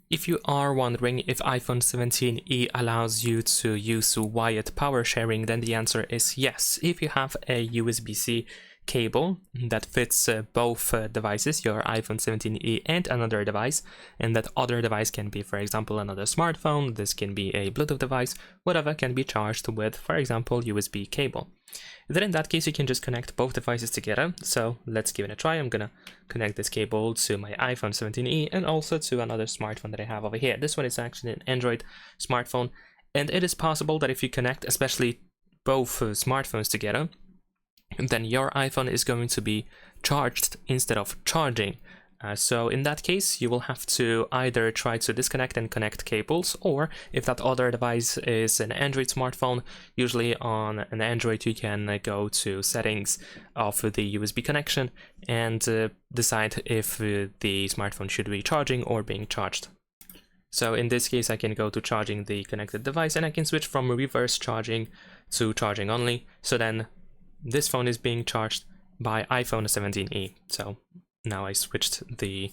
If you are wondering if iPhone 17e allows you to use wired power sharing, then the answer is yes. If you have a USB-C cable that fits both devices, your iPhone 17e and another device, and that other device can be, for example, another smartphone, this can be a Bluetooth device, whatever can be charged with, for example, USB cable. Then in that case, you can just connect both devices together. So let's give it a try. I'm gonna connect this cable to my iPhone 17e and also to another smartphone that I have over here. This one is actually an Android smartphone, and it is possible that if you connect especially both smartphones together, then your iPhone is going to be charged instead of charging. So in that case, you will have to either try to disconnect and connect cables, or if that other device is an Android smartphone, usually on an Android you can go to settings of the USB connection and decide if the smartphone should be charging or being charged. So in this case, I can go to charging the connected device and I can switch from reverse charging to charging only. So then this phone is being charged by iPhone 17e. So now I switched the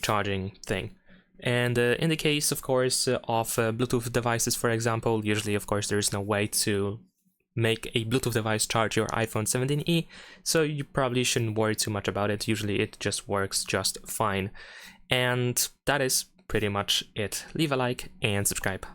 charging thing. And in the case, of course, of Bluetooth devices, for example, usually, of course, there is no way to make a Bluetooth device charge your iPhone 17e, so you probably shouldn't worry too much about it. Usually it just works just fine. And that is pretty much it. Leave a like and subscribe.